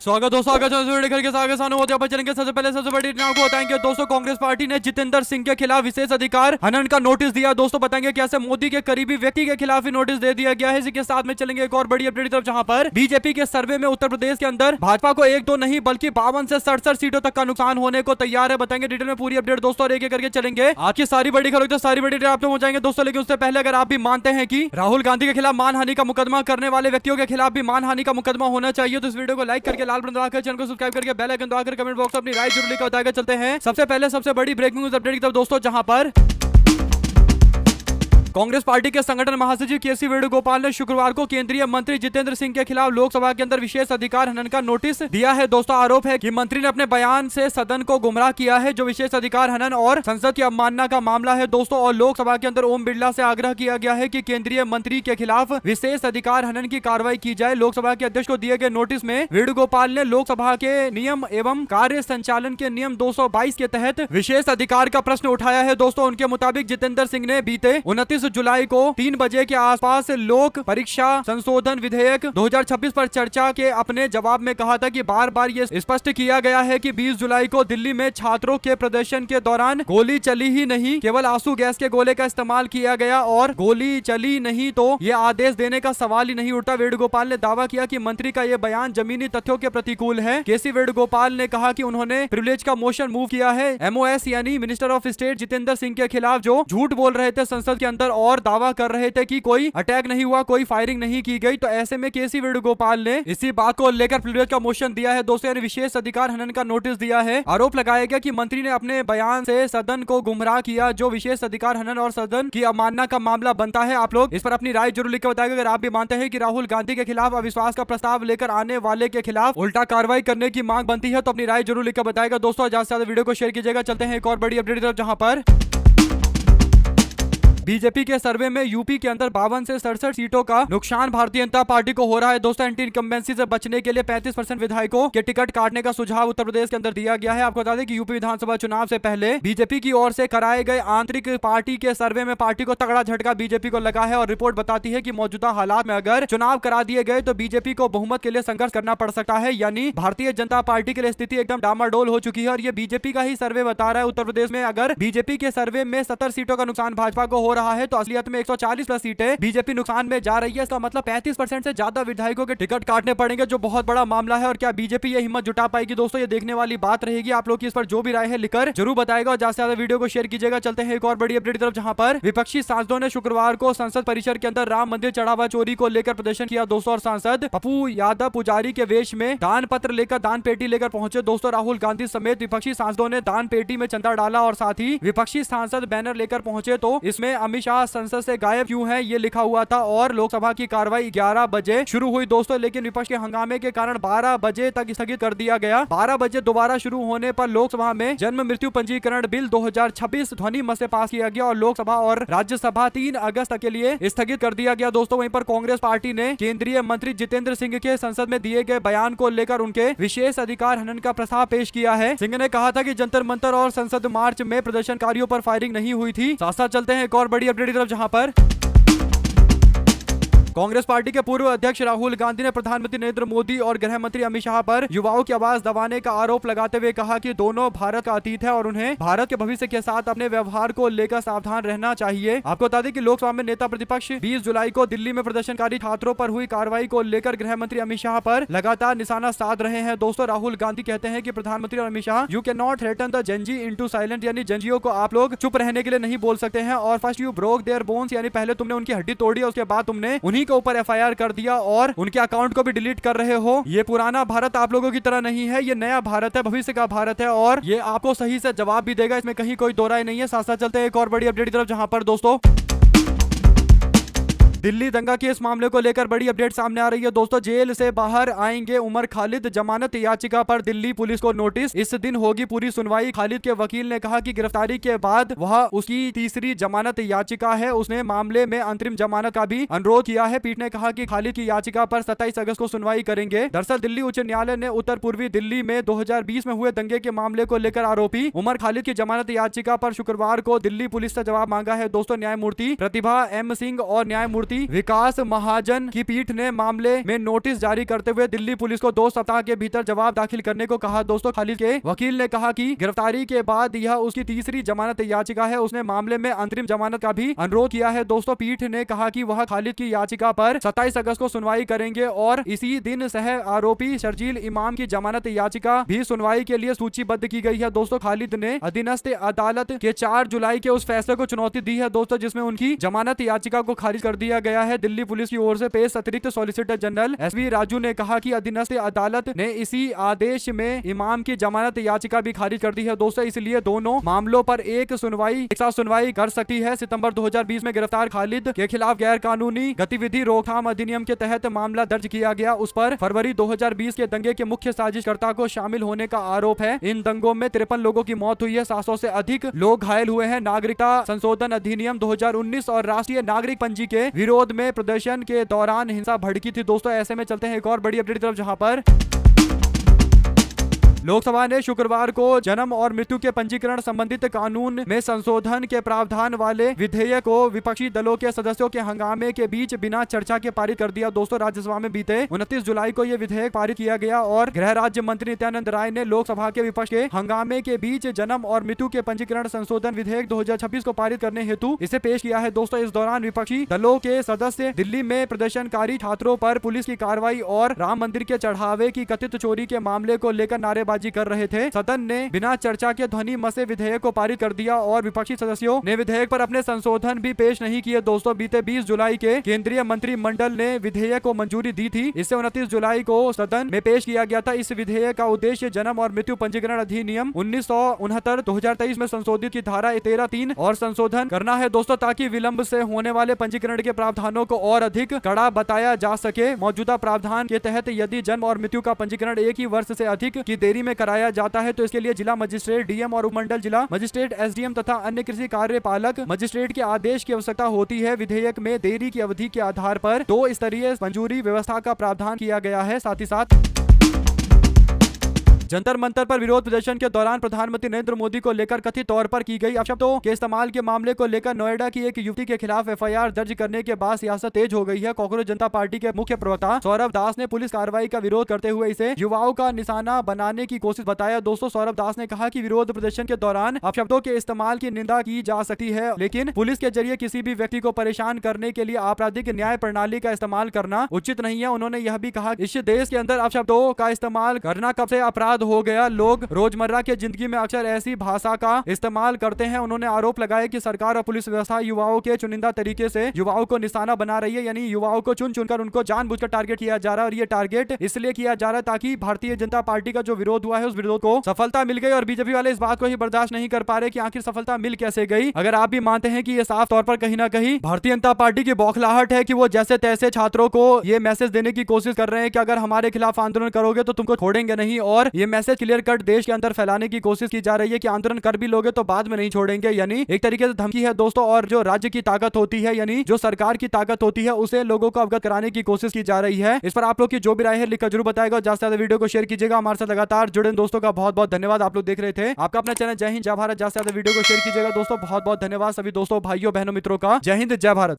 स्वागत दोस्तों, चलेंगे। सबसे पहले सबसे बड़ी आपको बताएंगे दोस्तों, कांग्रेस पार्टी ने जितेंद्र सिंह के खिलाफ विशेष अधिकार हनन का नोटिस दिया। दोस्तों बताएंगे कैसे मोदी के करीबी व्यक्ति के खिलाफ ही नोटिस दे दिया गया है। इसी के साथ में चलेंगे एक और बड़ी अपडेट की तरफ, जहां पर बीजेपी के सर्वे में उत्तर प्रदेश के अंदर भाजपा को 1-2 नहीं बल्कि 52 से 67 सीटों तक का नुकसान होने को तैयार है। बताएंगे डिटेल में पूरी अपडेट दोस्तों, और एक एक करके चलेंगे। आपकी सारी बड़ी खबर तो सारी बड़ी आप हो जाएंगे दोस्तों। लेकिन उससे पहले अगर आप भी मानते हैं कि राहुल गांधी के खिलाफ मानहानि का मुकदमा करने वाले व्यक्तियों के खिलाफ भी मानहानि का मुकदमा होना चाहिए, तो इस वीडियो को लाइक करके लाल बटन दबाकर चैनल को सब्सक्राइब करके बेल आइकन दबाकर कमेंट बॉक्स में अपनी राय जरूर लिखकर बताकर चलते हैं। सबसे पहले सबसे बड़ी ब्रेकिंग न्यूज अपडेट की तरफ दोस्तों, जहां पर कांग्रेस पार्टी के संगठन महासचिव केसी वेणुगोपाल ने शुक्रवार को केंद्रीय मंत्री जितेंद्र सिंह के खिलाफ लोकसभा के अंदर विशेष अधिकार हनन का नोटिस दिया है। दोस्तों आरोप है कि मंत्री ने अपने बयान से सदन को गुमराह किया है, जो विशेष अधिकार हनन और संसद की अवमानना का मामला है दोस्तों। और लोकसभा के अंदर ओम बिरला से आग्रह किया गया है कि केंद्रीय मंत्री के खिलाफ विशेष अधिकार हनन की कार्रवाई की जाए। लोकसभा के अध्यक्ष को दिए गए नोटिस में वेणुगोपाल ने लोकसभा के नियम एवं कार्य संचालन के नियम 222 के तहत विशेष अधिकार का प्रश्न उठाया है दोस्तों। उनके मुताबिक जितेंद्र सिंह ने बीते 29 जुलाई को 3 बजे के आसपास लोक परीक्षा संशोधन विधेयक 2026 पर चर्चा के अपने जवाब में कहा था कि बार बार ये स्पष्ट किया गया है कि 20 जुलाई को दिल्ली में छात्रों के प्रदर्शन के दौरान गोली चली ही नहीं, केवल आंसू गैस के गोले का इस्तेमाल किया गया और गोली चली नहीं तो ये आदेश देने का सवाल ही नहीं उठता। वेणुगोपाल ने दावा किया कि मंत्री का यह बयान जमीनी तथ्यों के प्रतिकूल है। केसी वेणुगोपाल ने कहा कि उन्होंने प्रिविलेज का मोशन मूव किया है। एमओएस यानी minister of state Jitendra Singh के खिलाफ जो झूठ बोल रहे थे संसद के अंदर और दावा कर रहे थे कि कोई अटैक नहीं हुआ, कोई फायरिंग नहीं की गई, तो ऐसे में केसी वेणुगोपाल ने इसी बात को लेकर प्रिविलेज का मोशन दिया है दोस्तों, यानी विशेष अधिकार हनन का नोटिस दिया है। आरोप लगाया गया कि मंत्री ने अपने बयान से सदन को गुमराह किया, जो विशेष अधिकार हनन और सदन की अवमानना का मामला बनता है। आप लोग इस पर अपनी राय जरूर लिखकर बताएगा। अगर आप भी मानते हैं कि राहुल गांधी के खिलाफ अविश्वास का प्रस्ताव लेकर आने वाले के खिलाफ उल्टा कार्रवाई करने की मांग बनती है, तो अपनी राय जरूर लिखकर बताएगा दोस्तों। ज्यादा से ज्यादा वीडियो को शेयर कीजिएगा। चलते हैं एक और बड़ी अपडेट की तरफ, जहां पर बीजेपी के सर्वे में यूपी के अंदर 52 से 67 सीटों का नुकसान भारतीय जनता पार्टी को हो रहा है दोस्तों। एंटी इनकम्बेंसी से बचने के लिए 35% विधायकों के टिकट काटने का सुझाव उत्तर प्रदेश के अंदर दिया गया है। आपको बता दें कि यूपी विधानसभा चुनाव से पहले बीजेपी की ओर से कराए गए आंतरिक पार्टी के सर्वे में पार्टी को तगड़ा झटका बीजेपी को लगा है। और रिपोर्ट बताती है कि मौजूदा हालात में अगर चुनाव करा दिए गए तो बीजेपी को बहुमत के लिए संघर्ष करना पड़ सकता है, यानी भारतीय जनता पार्टी के लिए स्थिति एकदम डामाडोल हो चुकी है। और ये बीजेपी का ही सर्वे बता रहा है। उत्तर प्रदेश में अगर बीजेपी के सर्वे में 70 सीटों का नुकसान भाजपा को हो रहा है, तो असलियत में 140 प्लस सीटें बीजेपी नुकसान में जा रही है। इसका मतलब 35% से ज्यादा विधायकों के टिकट काटने पड़ेंगे, जो बहुत बड़ा मामला है। और क्या बीजेपी ये हिम्मत जुटा पाएगी दोस्तों, ये देखने वाली बात रहेगी। आप लोग की इस पर जो भी राय है लिखकर जरूर बताएगा, और ज्यादा से ज्यादा वीडियो को शेयर कीजिएगा। चलते हैं एक और बड़ी अपडेट की तरफ, जहां पर विपक्षी सांसदों ने शुक्रवार को संसद परिसर के अंदर राम मंदिर चढ़ावा चोरी को लेकर प्रदर्शन किया दोस्तों। और सांसद पप्पू यादव पुजारी के वेश में दान पत्र लेकर दान पेटी लेकर पहुंचे दोस्तों। राहुल गांधी समेत विपक्षी सांसदों ने दान पेटी में चंदा डाला और साथ ही विपक्षी सांसद बैनर लेकर पहुंचे, तो इसमें अमित शाह संसद से गायब क्यों है ये लिखा हुआ था। और लोकसभा की कार्रवाई 11 बजे शुरू हुई दोस्तों, लेकिन विपक्ष के हंगामे के कारण 12 बजे तक स्थगित कर दिया गया। 12 बजे दोबारा शुरू होने पर लोकसभा में जन्म मृत्यु पंजीकरण बिल 2026 ध्वनि मत से पास किया गया और लोकसभा और राज्यसभा 3 अगस्त के लिए स्थगित कर दिया गया दोस्तों। वहीं पर कांग्रेस पार्टी ने केंद्रीय मंत्री जितेंद्र सिंह के संसद में दिए गए बयान को लेकर उनके विशेष अधिकार हनन का प्रस्ताव पेश किया है। सिंह ने कहा था कि जंतर मंतर और संसद मार्च में प्रदर्शनकारियों पर फायरिंग नहीं हुई थी। साथ साथ चलते हैं एक और बड़ी अपडेट की तरफ, जहां पर कांग्रेस पार्टी के पूर्व अध्यक्ष राहुल गांधी ने प्रधानमंत्री नरेंद्र मोदी और गृह मंत्री अमित शाह पर युवाओं की आवाज दबाने का आरोप लगाते हुए कहा कि दोनों भारत का अतीत है और उन्हें भारत के भविष्य के साथ अपने व्यवहार को लेकर सावधान रहना चाहिए। आपको बता दें कि लोकसभा में नेता प्रतिपक्ष 20 जुलाई को दिल्ली में प्रदर्शनकारी छात्रों पर हुई कार्रवाई को लेकर गृह मंत्री अमित शाह पर लगातार निशाना साध रहे हैं दोस्तों। राहुल गांधी कहते हैं कि प्रधानमंत्री और Amit Shah you can not threaten the Gen Z into silent, यानी जेनजियों को आप लोग चुप रहने के लिए नहीं बोल सकते हैं। और first you broke their bones, यानी पहले तुमने उनकी हड्डी तोड़ी, उसके बाद तुमने उन्हीं के ऊपर एफआईआर कर दिया और उनके अकाउंट को भी डिलीट कर रहे हो। ये पुराना भारत आप लोगों की तरह नहीं है, ये नया भारत है, भविष्य का भारत है और ये आपको सही से जवाब भी देगा, इसमें कहीं कोई दो राय नहीं है। साथ साथ चलते हैं एक और बड़ी अपडेट की तरफ, जहां पर दोस्तों दिल्ली दंगा के इस मामले को लेकर बड़ी अपडेट सामने आ रही है दोस्तों। जेल से बाहर आएंगे उमर खालिद, जमानत याचिका पर दिल्ली पुलिस को नोटिस, इस दिन होगी पूरी सुनवाई। खालिद के वकील ने कहा कि गिरफ्तारी के बाद वह उसकी तीसरी जमानत याचिका है, उसने मामले में अंतरिम जमानत का भी अनुरोध किया है। पीठ ने कहा कि खालिद की याचिका पर 27 अगस्त को सुनवाई करेंगे। दरअसल दिल्ली उच्च न्यायालय ने उत्तर पूर्वी दिल्ली में 2020 में हुए दंगे के मामले को लेकर आरोपी उमर खालिद की जमानत याचिका पर शुक्रवार को दिल्ली पुलिस से जवाब मांगा है दोस्तों। न्यायमूर्ति प्रतिभा एम सिंह और न्यायमूर्ति न्यायमूर्ति विकास महाजन की पीठ ने मामले में नोटिस जारी करते हुए दिल्ली पुलिस को 2 सप्ताह के भीतर जवाब दाखिल करने को कहा। दोस्तों खालिद के वकील ने कहा कि गिरफ्तारी के बाद यह उसकी तीसरी जमानत याचिका है। उसने मामले में अंतरिम जमानत का भी अनुरोध किया है। दोस्तों पीठ ने कहा कि वह खालिद की याचिका पर 27 अगस्त को सुनवाई करेंगे और इसी दिन सह आरोपी शर्जील इमाम की जमानत याचिका भी सुनवाई के लिए सूचीबद्ध की गई है। दोस्तों खालिद ने अधीनस्थ अदालत के 4 जुलाई के उस फैसले को चुनौती दी है दोस्तों, जिसमें उनकी जमानत याचिका को खारिज कर दिया गया है। दिल्ली पुलिस की ओर से पेश अतिरिक्त सॉलिसिटर जनरल एसवी राजू ने कहा कि अधीनस्थ अदालत ने इसी आदेश में इमाम की जमानत याचिका भी खारिज कर दी है दोस्तों, इसलिए दोनों मामलों पर एक साथ सुनवाई कर सकती है। सितंबर 2020 में गिरफ्तार खालिद के खिलाफ गैर कानूनी गतिविधि रोकथाम अधिनियम के तहत मामला दर्ज किया गया। उस पर फरवरी 2020 के दंगे के मुख्य साजिशकर्ता को शामिल होने का आरोप है। इन दंगों में 53 लोगों की मौत हुई है, 700 से अधिक लोग घायल हुए हैं। नागरिकता संशोधन अधिनियम 2019 और राष्ट्रीय नागरिक पंजी के विरोध में प्रदर्शन के दौरान हिंसा भड़की थी दोस्तों। ऐसे में चलते हैं एक और बड़ी अपडेट की तरफ, जहां पर लोकसभा ने शुक्रवार को जन्म और मृत्यु के पंजीकरण संबंधित कानून में संशोधन के प्रावधान वाले विधेयक को विपक्षी दलों के सदस्यों के हंगामे के बीच बिना चर्चा के पारित कर दिया। दोस्तों राज्यसभा में बीते 29 जुलाई को यह विधेयक पारित किया गया और गृह राज्य मंत्री नित्यानंद राय ने लोकसभा के विपक्ष के हंगामे के बीच जन्म और मृत्यु के पंजीकरण संशोधन विधेयक 2026 को पारित करने हेतु इसे पेश किया है। दोस्तों इस दौरान विपक्षी दलों के सदस्य दिल्ली में प्रदर्शनकारी छात्रों पर पुलिस की कार्रवाई और राम मंदिर के चढ़ावे की कथित चोरी के मामले को लेकर नारेबाजी कर रहे थे। सदन ने बिना चर्चा के ध्वनि मत से विधेयक को पारित कर दिया और विपक्षी सदस्यों ने विधेयक पर अपने संशोधन भी पेश नहीं किए। दोस्तों बीते 20 जुलाई के केंद्रीय मंत्रिमंडल ने विधेयक को मंजूरी दी थी। इसे 29 जुलाई को सदन में पेश किया गया था। इस विधेयक का उद्देश्य जन्म और मृत्यु पंजीकरण अधिनियम 1969 2023 में संशोधित की धारा 13(3) और संशोधन करना है दोस्तों, ताकि विलंब से होने वाले पंजीकरण के प्रावधानों को और अधिक कड़ा बताया जा सके। मौजूदा प्रावधान के तहत यदि जन्म और मृत्यु का पंजीकरण एक ही वर्ष से अधिक की देरी में कराया जाता है तो इसके लिए जिला मजिस्ट्रेट, डीएम और उपमंडल जिला मजिस्ट्रेट, एसडीएम तथा अन्य कृषि कार्यपालक मजिस्ट्रेट के आदेश की आवश्यकता होती है। विधेयक में देरी की अवधि के आधार पर 2 स्तरीय मंजूरी व्यवस्था का प्रावधान किया गया है। साथ ही साथ जंतर मंतर पर विरोध प्रदर्शन के दौरान प्रधानमंत्री नरेंद्र मोदी को लेकर कथित तौर पर की गई अपशब्दों के इस्तेमाल के मामले को लेकर नोएडा की एक युवती के खिलाफ एफआईआर दर्ज करने के बाद सियासत तेज हो गई है। कांग्रेस जनता पार्टी के मुख्य प्रवक्ता सौरभ दास ने पुलिस कार्रवाई का विरोध करते हुए इसे युवाओं का निशाना बनाने की कोशिश बताया। दोस्तों सौरभ दास ने कहा कि विरोध प्रदर्शन के दौरान अपशब्दों के इस्तेमाल की निंदा की जा सकती है, लेकिन पुलिस के जरिए किसी भी व्यक्ति को परेशान करने के लिए आपराधिक न्याय प्रणाली का इस्तेमाल करना उचित नहीं है। उन्होंने यह भी कहा इस देश के अंदर अपशब्दों का इस्तेमाल करना कब से अपराध हो गया। लोग रोजमर्रा के जिंदगी में अक्सर ऐसी भाषा का इस्तेमाल करते हैं। उन्होंने आरोप लगाया कि सरकार और पुलिस व्यवस्था युवाओं के चुनिंदा तरीके से युवाओं को निशाना बना रही है, यानी युवाओं को चुन चुनकर उनको जानबूझकर टारगेट किया जा रहा है। और ये टारगेट इसलिए किया जा रहा है ताकि भारतीय जनता पार्टी का जो विरोध हुआ है उस विरोध को सफलता मिल गई। और बीजेपी वाले इस बात को ही बर्दाश्त नहीं कर पा रहे कि आखिर सफलता मिल कैसे गई। अगर आप भी मानते हैं कि ये साफ तौर पर कहीं ना कहीं भारतीय जनता पार्टी की बौखलाहट है कि वो जैसे तैसे छात्रों को ये मैसेज देने की कोशिश कर रहे हैं कि अगर हमारे खिलाफ आंदोलन करोगे तो तुमको छोड़ेंगे नहीं, और ये मैसेज क्लियर कट देश के अंदर फैलाने की कोशिश की जा रही है कि आंदोलन कर भी लोगे तो बाद में नहीं छोड़ेंगे, यानी एक तरीके से धमकी है दोस्तों। और जो राज्य की ताकत होती है, यानी जो सरकार की ताकत होती है, उसे लोगों को अवगत कराने की कोशिश की जा रही है। इस पर आप लोग की जो भी राय है लिखकर जरूर बताएगा। ज्यादा से ज्यादा वीडियो को शेयर कीजिएगा। हमारे साथ लगातार जुड़े दोस्तों का बहुत बहुत धन्यवाद। आप लोग देख रहे थे आपका अपना चैनल जय हिंद जय भारत। ज्यादा से ज्यादा वीडियो को शेयर कीजिएगा दोस्तों। बहुत बहुत धन्यवाद सभी दोस्तों, भाइयों, बहनों, मित्रों का। जय हिंद जय भारत।